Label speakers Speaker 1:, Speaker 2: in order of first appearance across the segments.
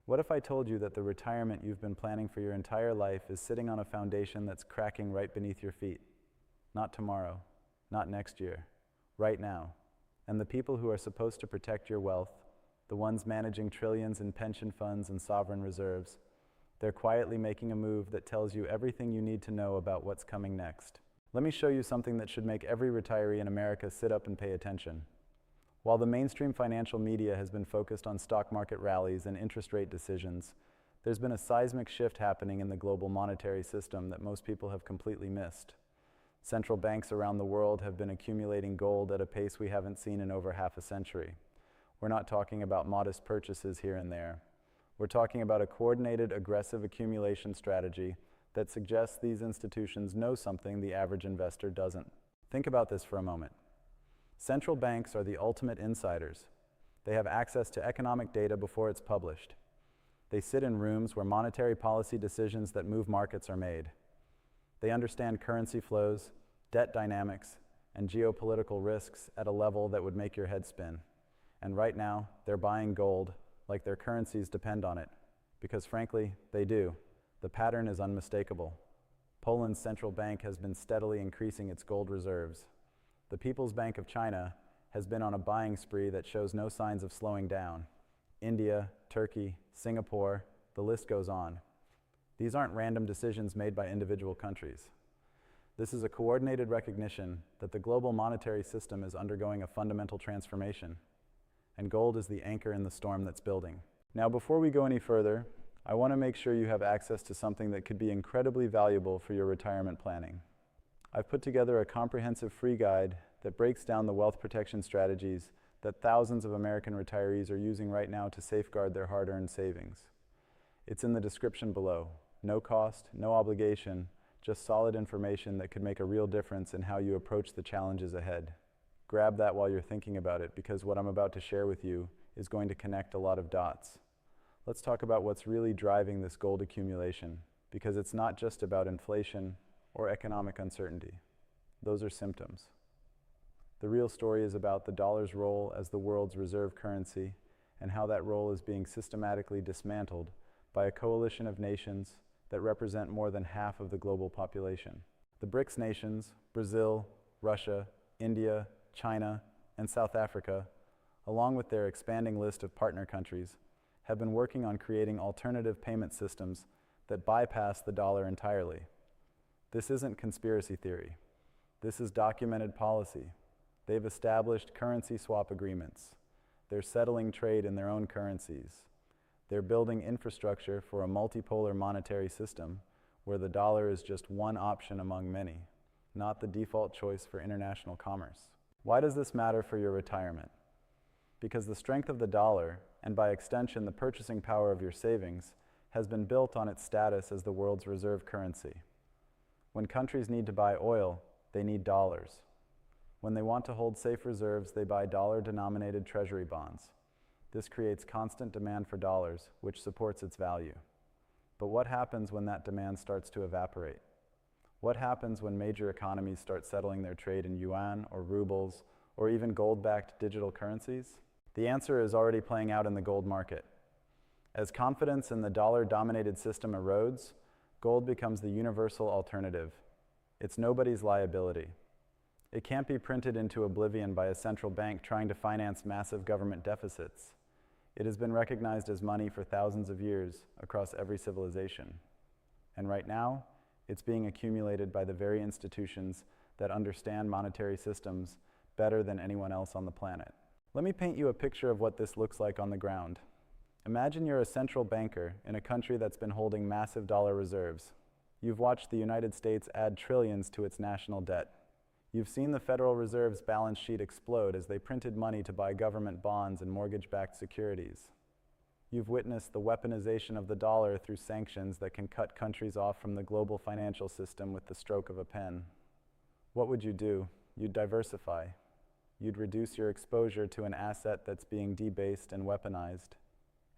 Speaker 1: What if I told you that the retirement you've been planning for your entire life is sitting on a foundation that's cracking right beneath your feet? Not tomorrow, not next year, right now. And the people who are supposed to protect your wealth, the ones managing trillions in pension funds and sovereign reserves, they're quietly making a move that tells you everything you need to know about what's coming next. Let me show you something that should make every retiree in America sit up and pay attention. While the mainstream financial media has been focused on stock market rallies and interest rate decisions, there's been a seismic shift happening in the global monetary system that most people have completely missed. Central banks around the world have been accumulating gold at a pace we haven't seen in over half a century. We're not talking about modest purchases here and there. We're talking about a coordinated, aggressive accumulation strategy that suggests these institutions know something the average investor doesn't. Think about this for a moment. Central banks are the ultimate insiders. They have access to economic data before it's published. They sit in rooms where monetary policy decisions that move markets are made. They understand currency flows, debt dynamics, and geopolitical risks at a level that would make your head spin. And right now, they're buying gold like their currencies depend on it. Because frankly, they do. The pattern is unmistakable. Poland's central bank has been steadily increasing its gold reserves. The People's Bank of China has been on a buying spree that shows no signs of slowing down. India, Turkey, Singapore, the list goes on. These aren't random decisions made by individual countries. This is a coordinated recognition that the global monetary system is undergoing a fundamental transformation, and gold is the anchor in the storm that's building. Now, before we go any further, I want to make sure you have access to something that could be incredibly valuable for your retirement planning. I've put together a comprehensive free guide that breaks down the wealth protection strategies that thousands of American retirees are using right now to safeguard their hard-earned savings. It's in the description below. No cost, no obligation, just solid information that could make a real difference in how you approach the challenges ahead. Grab that while you're thinking about it, because what I'm about to share with you is going to connect a lot of dots. Let's talk about what's really driving this gold accumulation, because it's not just about inflation or economic uncertainty. Those are symptoms. The real story is about the dollar's role as the world's reserve currency and how that role is being systematically dismantled by a coalition of nations that represent more than half of the global population. The BRICS nations, Brazil, Russia, India, China, and South Africa, along with their expanding list of partner countries, have been working on creating alternative payment systems that bypass the dollar entirely. This isn't conspiracy theory. This is documented policy. They've established currency swap agreements. They're settling trade in their own currencies. They're building infrastructure for a multipolar monetary system where the dollar is just one option among many, not the default choice for international commerce. Why does this matter for your retirement? Because the strength of the dollar, and by extension the purchasing power of your savings, has been built on its status as the world's reserve currency. When countries need to buy oil, they need dollars. When they want to hold safe reserves, they buy dollar-denominated treasury bonds. This creates constant demand for dollars, which supports its value. But what happens when that demand starts to evaporate? What happens when major economies start settling their trade in yuan or rubles or even gold-backed digital currencies? The answer is already playing out in the gold market. As confidence in the dollar-dominated system erodes, gold becomes the universal alternative. It's nobody's liability. It can't be printed into oblivion by a central bank trying to finance massive government deficits. It has been recognized as money for thousands of years across every civilization. And right now, it's being accumulated by the very institutions that understand monetary systems better than anyone else on the planet. Let me paint you a picture of what this looks like on the ground. Imagine you're a central banker in a country that's been holding massive dollar reserves. You've watched the United States add trillions to its national debt. You've seen the Federal Reserve's balance sheet explode as they printed money to buy government bonds and mortgage-backed securities. You've witnessed the weaponization of the dollar through sanctions that can cut countries off from the global financial system with the stroke of a pen. What would you do? You'd diversify. You'd reduce your exposure to an asset that's being debased and weaponized,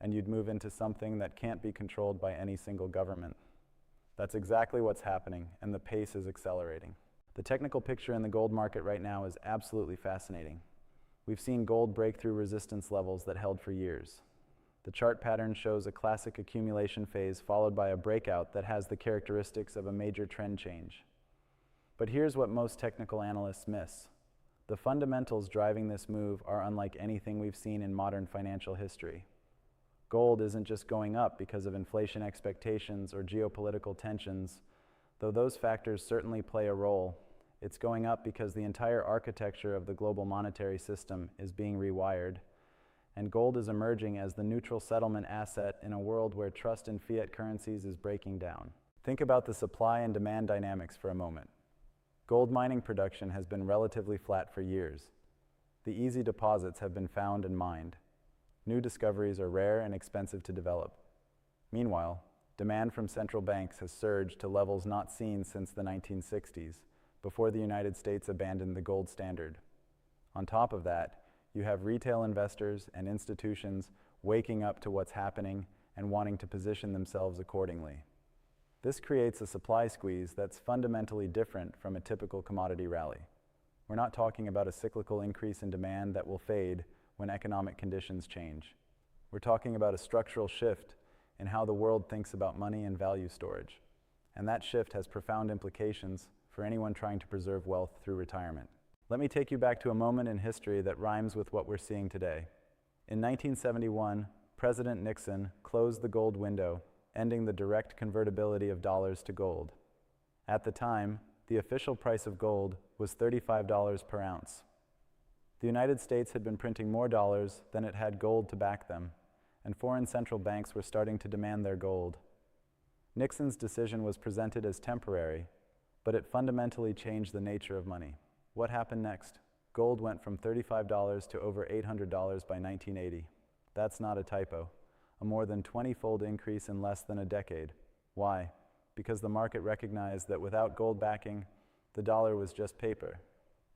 Speaker 1: and you'd move into something that can't be controlled by any single government. That's exactly what's happening, and the pace is accelerating. The technical picture in the gold market right now is absolutely fascinating. We've seen gold break through resistance levels that held for years. The chart pattern shows a classic accumulation phase followed by a breakout that has the characteristics of a major trend change. But here's what most technical analysts miss. The fundamentals driving this move are unlike anything we've seen in modern financial history. Gold isn't just going up because of inflation expectations or geopolitical tensions, though those factors certainly play a role. It's going up because the entire architecture of the global monetary system is being rewired, and gold is emerging as the neutral settlement asset in a world where trust in fiat currencies is breaking down. Think about the supply and demand dynamics for a moment. Gold mining production has been relatively flat for years. The easy deposits have been found and mined. New discoveries are rare and expensive to develop. Meanwhile, demand from central banks has surged to levels not seen since the 1960s, before the United States abandoned the gold standard. On top of that, you have retail investors and institutions waking up to what's happening and wanting to position themselves accordingly. This creates a supply squeeze that's fundamentally different from a typical commodity rally. We're not talking about a cyclical increase in demand that will fade when economic conditions change. We're talking about a structural shift in how the world thinks about money and value storage. And that shift has profound implications for anyone trying to preserve wealth through retirement. Let me take you back to a moment in history that rhymes with what we're seeing today. In 1971, President Nixon closed the gold window, ending the direct convertibility of dollars to gold. At the time, the official price of gold was $35 per ounce. The United States had been printing more dollars than it had gold to back them, and foreign central banks were starting to demand their gold. Nixon's decision was presented as temporary, but it fundamentally changed the nature of money. What happened next? Gold went from $35 to over $800 by 1980. That's not a typo. A more than 20-fold increase in less than a decade. Why? Because the market recognized that without gold backing, the dollar was just paper,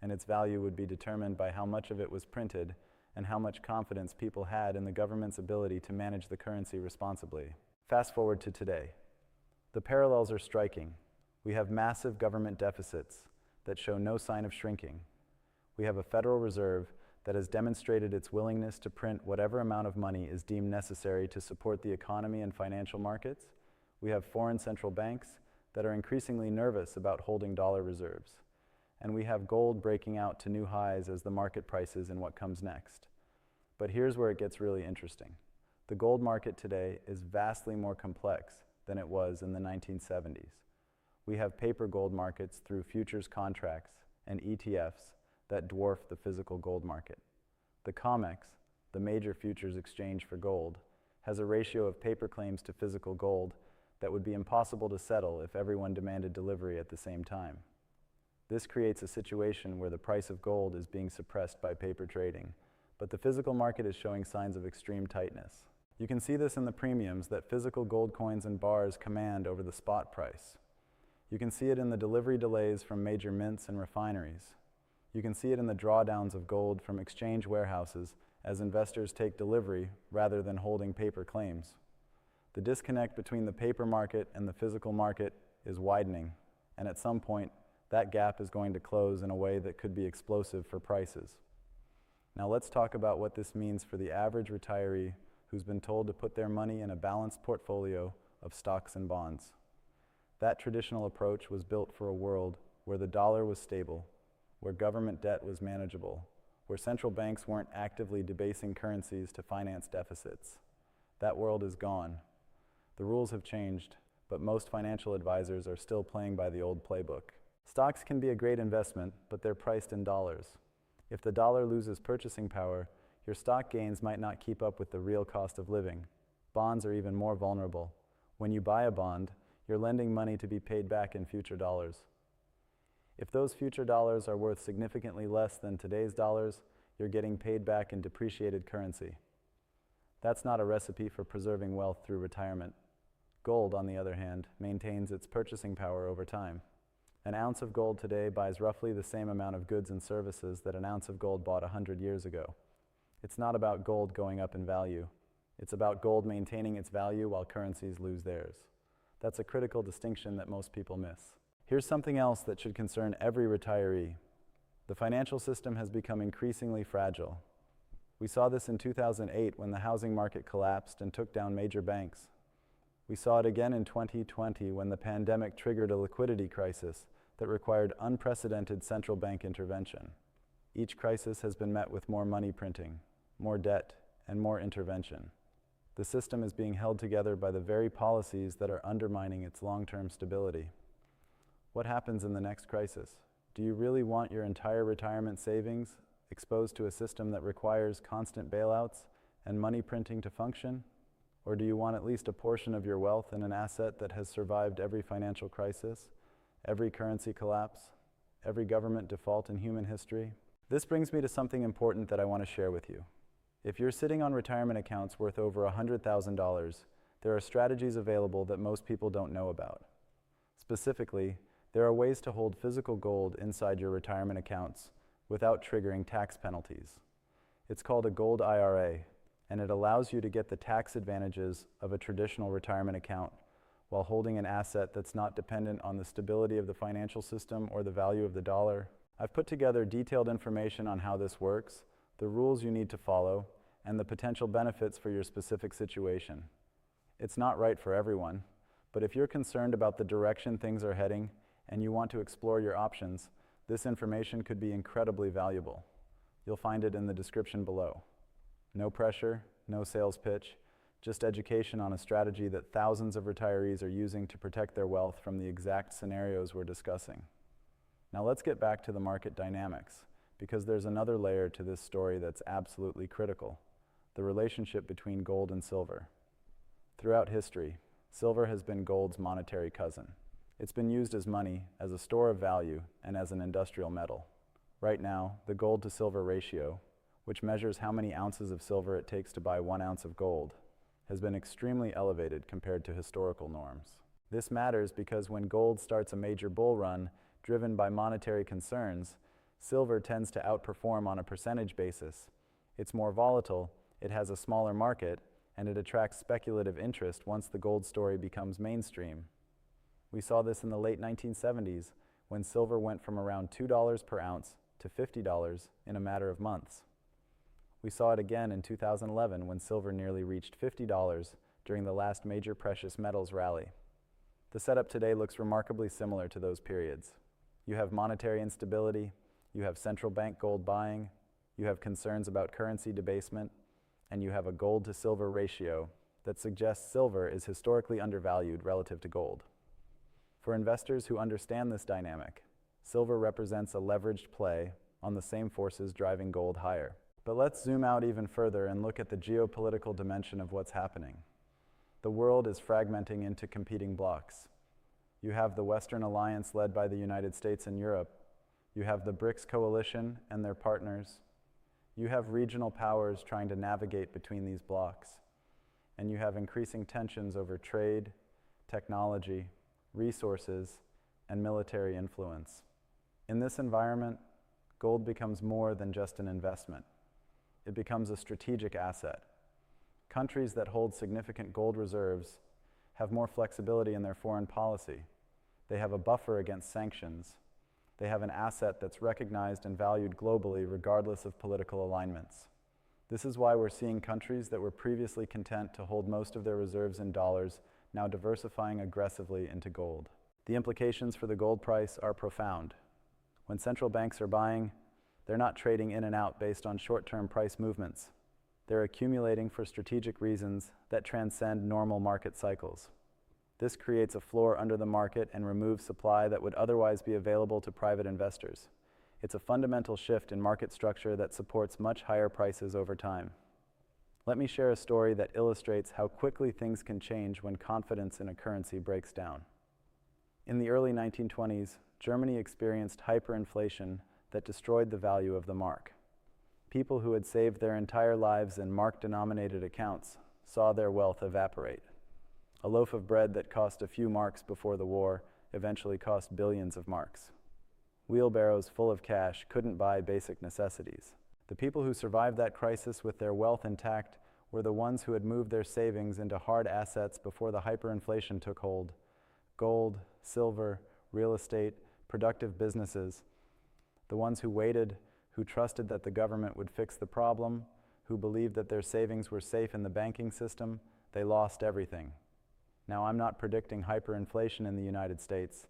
Speaker 1: and its value would be determined by how much of it was printed and how much confidence people had in the government's ability to manage the currency responsibly. Fast forward to today. The parallels are striking. We have massive government deficits that show no sign of shrinking. We have a Federal Reserve that has demonstrated its willingness to print whatever amount of money is deemed necessary to support the economy and financial markets. We have foreign central banks that are increasingly nervous about holding dollar reserves. And we have gold breaking out to new highs as the market prices in what comes next. But here's where it gets really interesting. The gold market today is vastly more complex than it was in the 1970s. We have paper gold markets through futures contracts and ETFs that dwarf the physical gold market. The COMEX, the major futures exchange for gold, has a ratio of paper claims to physical gold that would be impossible to settle if everyone demanded delivery at the same time. This creates a situation where the price of gold is being suppressed by paper trading, but the physical market is showing signs of extreme tightness. You can see this in the premiums that physical gold coins and bars command over the spot price. You can see it in the delivery delays from major mints and refineries. You can see it in the drawdowns of gold from exchange warehouses as investors take delivery rather than holding paper claims. The disconnect between the paper market and the physical market is widening, and at some point, that gap is going to close in a way that could be explosive for prices. Now let's talk about what this means for the average retiree who's been told to put their money in a balanced portfolio of stocks and bonds. That traditional approach was built for a world where the dollar was stable, where government debt was manageable, where central banks weren't actively debasing currencies to finance deficits. That world is gone. The rules have changed, but most financial advisors are still playing by the old playbook. Stocks can be a great investment, but they're priced in dollars. If the dollar loses purchasing power, your stock gains might not keep up with the real cost of living. Bonds are even more vulnerable. When you buy a bond, you're lending money to be paid back in future dollars. If those future dollars are worth significantly less than today's dollars, you're getting paid back in depreciated currency. That's not a recipe for preserving wealth through retirement. Gold, on the other hand, maintains its purchasing power over time. An ounce of gold today buys roughly the same amount of goods and services that an ounce of gold bought 100 years ago. It's not about gold going up in value. It's about gold maintaining its value while currencies lose theirs. That's a critical distinction that most people miss. Here's something else that should concern every retiree. The financial system has become increasingly fragile. We saw this in 2008 when the housing market collapsed and took down major banks. We saw it again in 2020 when the pandemic triggered a liquidity crisis that required unprecedented central bank intervention. Each crisis has been met with more money printing, more debt, and more intervention. The system is being held together by the very policies that are undermining its long-term stability. What happens in the next crisis? Do you really want your entire retirement savings exposed to a system that requires constant bailouts and money printing to function? Or do you want at least a portion of your wealth in an asset that has survived every financial crisis, every currency collapse, every government default in human history? This brings me to something important that I want to share with you. If you're sitting on retirement accounts worth over $100,000, there are strategies available that most people don't know about. Specifically, there are ways to hold physical gold inside your retirement accounts without triggering tax penalties. It's called a gold IRA, and it allows you to get the tax advantages of a traditional retirement account while holding an asset that's not dependent on the stability of the financial system or the value of the dollar. I've put together detailed information on how this works, the rules you need to follow, and the potential benefits for your specific situation. It's not right for everyone, but if you're concerned about the direction things are heading and you want to explore your options, this information could be incredibly valuable. You'll find it in the description below. No pressure, no sales pitch, just education on a strategy that thousands of retirees are using to protect their wealth from the exact scenarios we're discussing. Now let's get back to the market dynamics, because there's another layer to this story that's absolutely critical: the relationship between gold and silver. Throughout history, silver has been gold's monetary cousin. It's been used as money, as a store of value, and as an industrial metal. Right now, the gold to silver ratio, which measures how many ounces of silver it takes to buy 1 ounce of gold, has been extremely elevated compared to historical norms. This matters because when gold starts a major bull run driven by monetary concerns, silver tends to outperform on a percentage basis. It's more volatile, it has a smaller market, and it attracts speculative interest once the gold story becomes mainstream. We saw this in the late 1970s when silver went from around $2 per ounce to $50 in a matter of months. We saw it again in 2011 when silver nearly reached $50 during the last major precious metals rally. The setup today looks remarkably similar to those periods. You have monetary instability, you have central bank gold buying, you have concerns about currency debasement, and you have a gold to silver ratio that suggests silver is historically undervalued relative to gold. For investors who understand this dynamic, silver represents a leveraged play on the same forces driving gold higher. But let's zoom out even further and look at the geopolitical dimension of what's happening. The world is fragmenting into competing blocs. You have the Western alliance led by the United States and Europe. You have the BRICS coalition and their partners. You have regional powers trying to navigate between these blocs. And you have increasing tensions over trade, technology, resources, and military influence. In this environment, gold becomes more than just an investment. It becomes a strategic asset. Countries that hold significant gold reserves have more flexibility in their foreign policy. They have a buffer against sanctions. They have an asset that's recognized and valued globally regardless of political alignments. This is why we're seeing countries that were previously content to hold most of their reserves in dollars now diversifying aggressively into gold. The implications for the gold price are profound. When central banks are buying, they're not trading in and out based on short-term price movements. They're accumulating for strategic reasons that transcend normal market cycles. This creates a floor under the market and removes supply that would otherwise be available to private investors. It's a fundamental shift in market structure that supports much higher prices over time. Let me share a story that illustrates how quickly things can change when confidence in a currency breaks down. In the early 1920s, Germany experienced hyperinflation that destroyed the value of the mark. People who had saved their entire lives in mark-denominated accounts saw their wealth evaporate. A loaf of bread that cost a few marks before the war eventually cost billions of marks. Wheelbarrows full of cash couldn't buy basic necessities. The people who survived that crisis with their wealth intact were the ones who had moved their savings into hard assets before the hyperinflation took hold: gold, silver, real estate, productive businesses. The ones who waited, who trusted that the government would fix the problem, who believed that their savings were safe in the banking system, they lost everything. Now, I'm not predicting hyperinflation in the United States.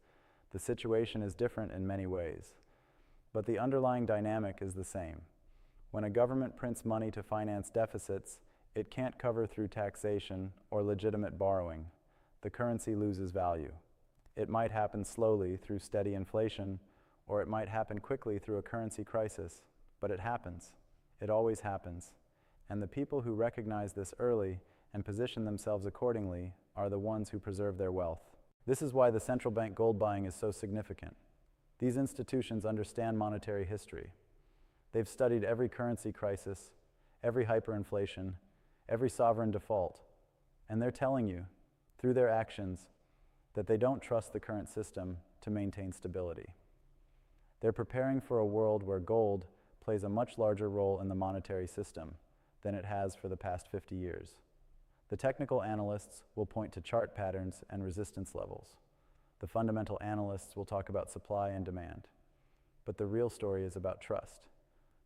Speaker 1: The situation is different in many ways. But the underlying dynamic is the same. When a government prints money to finance deficits, it can't cover through taxation or legitimate borrowing. The currency loses value. It might happen slowly through steady inflation, or it might happen quickly through a currency crisis, but it happens. It always happens. And the people who recognize this early and position themselves accordingly are the ones who preserve their wealth. This is why the central bank gold buying is so significant. These institutions understand monetary history. They've studied every currency crisis, every hyperinflation, every sovereign default, and they're telling you, through their actions, that they don't trust the current system to maintain stability. They're preparing for a world where gold plays a much larger role in the monetary system than it has for the past 50 years. The technical analysts will point to chart patterns and resistance levels. The fundamental analysts will talk about supply and demand. But the real story is about trust.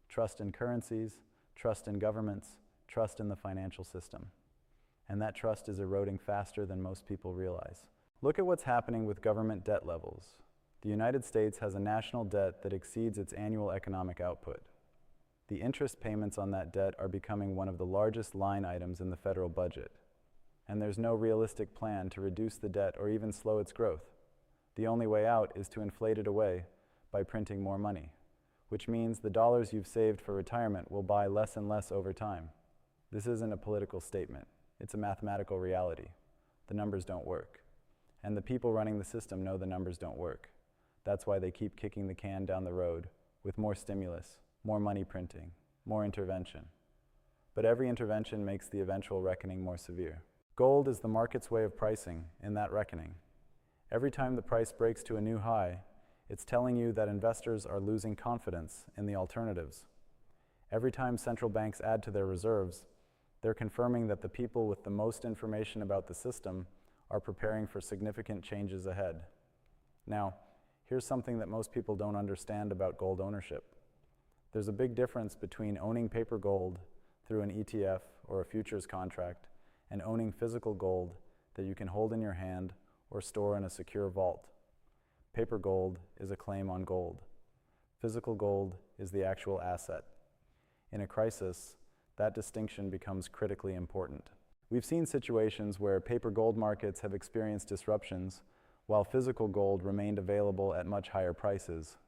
Speaker 1: Trust in currencies, trust in governments, trust in the financial system. And that trust is eroding faster than most people realize. Look at what's happening with government debt levels. The United States has a national debt that exceeds its annual economic output. The interest payments on that debt are becoming one of the largest line items in the federal budget. And there's no realistic plan to reduce the debt or even slow its growth. The only way out is to inflate it away by printing more money, which means the dollars you've saved for retirement will buy less and less over time. This isn't a political statement. It's a mathematical reality. The numbers don't work. And the people running the system know the numbers don't work. That's why they keep kicking the can down the road with more stimulus, more money printing, more intervention. But every intervention makes the eventual reckoning more severe. Gold is the market's way of pricing in that reckoning. Every time the price breaks to a new high, it's telling you that investors are losing confidence in the alternatives. Every time central banks add to their reserves, they're confirming that the people with the most information about the system are preparing for significant changes ahead. Now, here's something that most people don't understand about gold ownership. There's a big difference between owning paper gold through an ETF or a futures contract and owning physical gold that you can hold in your hand or store in a secure vault. Paper gold is a claim on gold. Physical gold is the actual asset. In a crisis, that distinction becomes critically important. We've seen situations where paper gold markets have experienced disruptions while physical gold remained available at much higher prices.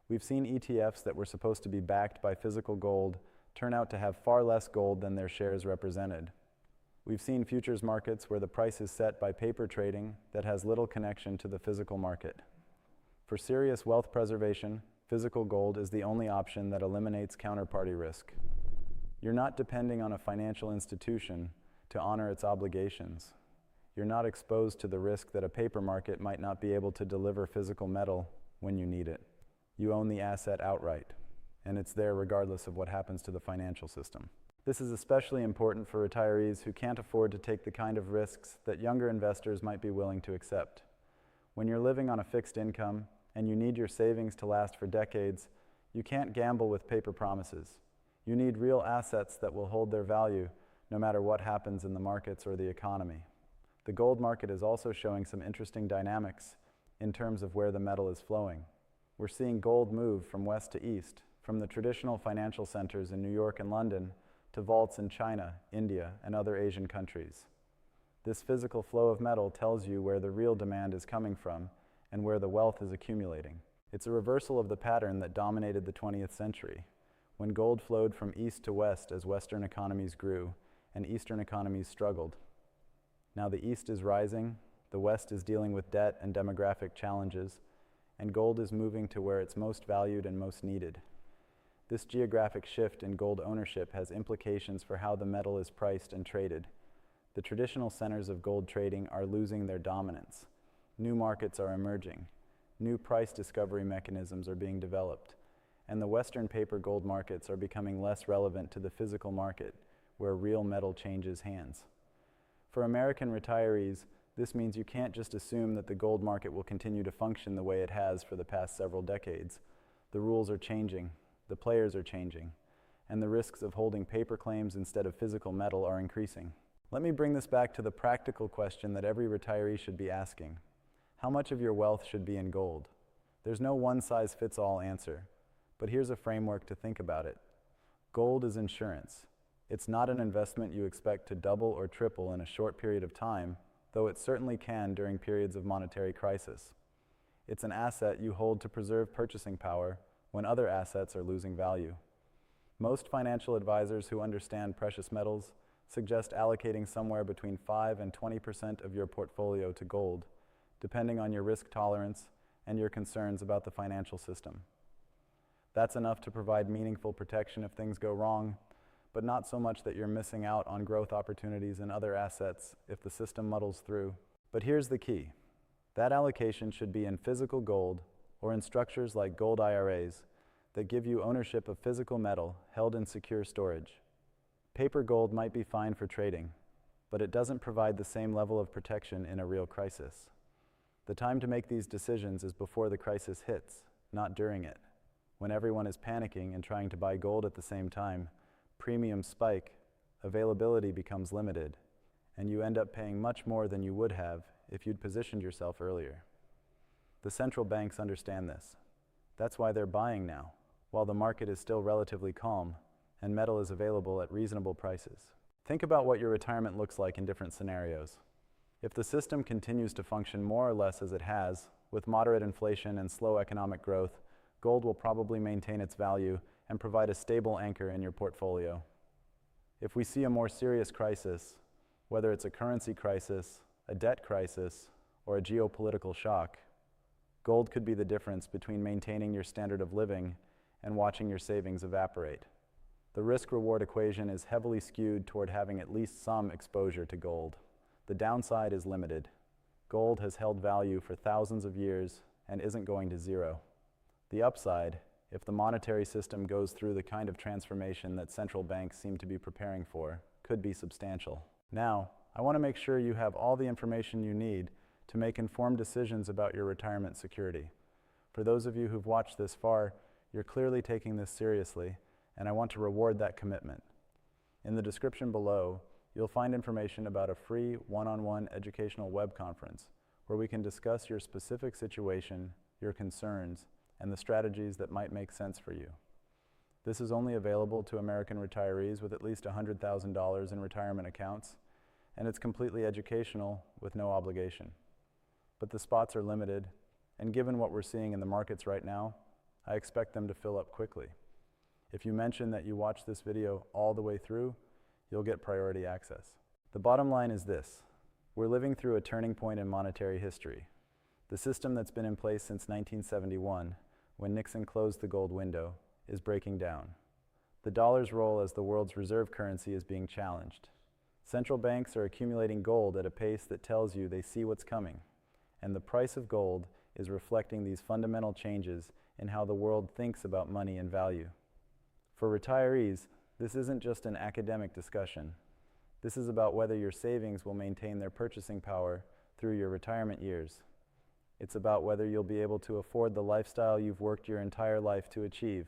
Speaker 1: We've seen ETFs that were supposed to be backed by physical gold turn out to have far less gold than their shares represented. We've seen futures markets where the price is set by paper trading that has little connection to the physical market. For serious wealth preservation, physical gold is the only option that eliminates counterparty risk. You're not depending on a financial institution to honor its obligations. You're not exposed to the risk that a paper market might not be able to deliver physical metal when you need it. You own the asset outright, and it's there regardless of what happens to the financial system. This is especially important for retirees who can't afford to take the kind of risks that younger investors might be willing to accept. When you're living on a fixed income and you need your savings to last for decades, you can't gamble with paper promises. You need real assets that will hold their value no matter what happens in the markets or the economy. The gold market is also showing some interesting dynamics in terms of where the metal is flowing. We're seeing gold move from west to east, from the traditional financial centers in New York and London to vaults in China, India, and other Asian countries. This physical flow of metal tells you where the real demand is coming from and where the wealth is accumulating. It's a reversal of the pattern that dominated the 20th century, when gold flowed from east to west as Western economies grew and Eastern economies struggled. Now the East is rising, the West is dealing with debt and demographic challenges, and gold is moving to where it's most valued and most needed. This geographic shift in gold ownership has implications for how the metal is priced and traded. The traditional centers of gold trading are losing their dominance. New markets are emerging. New price discovery mechanisms are being developed. And the Western paper gold markets are becoming less relevant to the physical market, where real metal changes hands. For American retirees, this means you can't just assume that the gold market will continue to function the way it has for the past several decades. The rules are changing. The players are changing, and the risks of holding paper claims instead of physical metal are increasing. Let me bring this back to the practical question that every retiree should be asking. How much of your wealth should be in gold? There's no one-size-fits-all answer, but here's a framework to think about it. Gold is insurance. It's not an investment you expect to double or triple in a short period of time, though it certainly can during periods of monetary crisis. It's an asset you hold to preserve purchasing power when other assets are losing value. Most financial advisors who understand precious metals suggest allocating somewhere between 5 and 20% of your portfolio to gold, depending on your risk tolerance and your concerns about the financial system. That's enough to provide meaningful protection if things go wrong, but not so much that you're missing out on growth opportunities in other assets if the system muddles through. But here's the key. That allocation should be in physical gold or in structures like gold IRAs that give you ownership of physical metal held in secure storage. Paper gold might be fine for trading, but it doesn't provide the same level of protection in a real crisis. The time to make these decisions is before the crisis hits, not during it. When everyone is panicking and trying to buy gold at the same time, premiums spike, availability becomes limited, and you end up paying much more than you would have if you'd positioned yourself earlier. The central banks understand this. That's why they're buying now, while the market is still relatively calm and metal is available at reasonable prices. Think about what your retirement looks like in different scenarios. If the system continues to function more or less as it has, with moderate inflation and slow economic growth, gold will probably maintain its value and provide a stable anchor in your portfolio. If we see a more serious crisis, whether it's a currency crisis, a debt crisis, or a geopolitical shock, gold could be the difference between maintaining your standard of living and watching your savings evaporate. The risk-reward equation is heavily skewed toward having at least some exposure to gold. The downside is limited. Gold has held value for thousands of years and isn't going to zero. The upside, if the monetary system goes through the kind of transformation that central banks seem to be preparing for, could be substantial. Now, I want to make sure you have all the information you need to make informed decisions about your retirement security. For those of you who've watched this far, you're clearly taking this seriously, and I want to reward that commitment. In the description below, you'll find information about a free one-on-one educational web conference where we can discuss your specific situation, your concerns, and the strategies that might make sense for you. This is only available to American retirees with at least $100,000 in retirement accounts, and it's completely educational with no obligation. But the spots are limited, and given what we're seeing in the markets right now, I expect them to fill up quickly. If you mention that you watched this video all the way through, you'll get priority access. The bottom line is this: we're living through a turning point in monetary history. The system that's been in place since 1971, when Nixon closed the gold window, is breaking down. The dollar's role as the world's reserve currency is being challenged. Central banks are accumulating gold at a pace that tells you they see what's coming, and the price of gold is reflecting these fundamental changes in how the world thinks about money and value. For retirees, this isn't just an academic discussion. This is about whether your savings will maintain their purchasing power through your retirement years. It's about whether you'll be able to afford the lifestyle you've worked your entire life to achieve.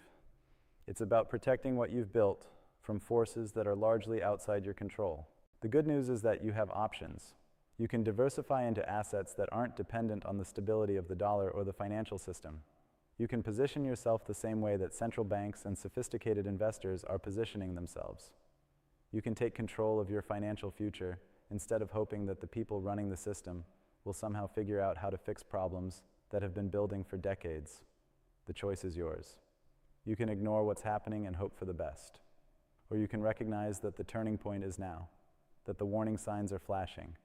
Speaker 1: It's about protecting what you've built from forces that are largely outside your control. The good news is that you have options. You can diversify into assets that aren't dependent on the stability of the dollar or the financial system. You can position yourself the same way that central banks and sophisticated investors are positioning themselves. You can take control of your financial future instead of hoping that the people running the system will somehow figure out how to fix problems that have been building for decades. The choice is yours. You can ignore what's happening and hope for the best. Or you can recognize that the turning point is now, that the warning signs are flashing,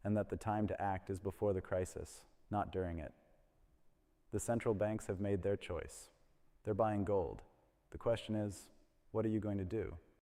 Speaker 1: and that the time to act is before the crisis, not during it. The central banks have made their choice. They're buying gold. The question is, what are you going to do?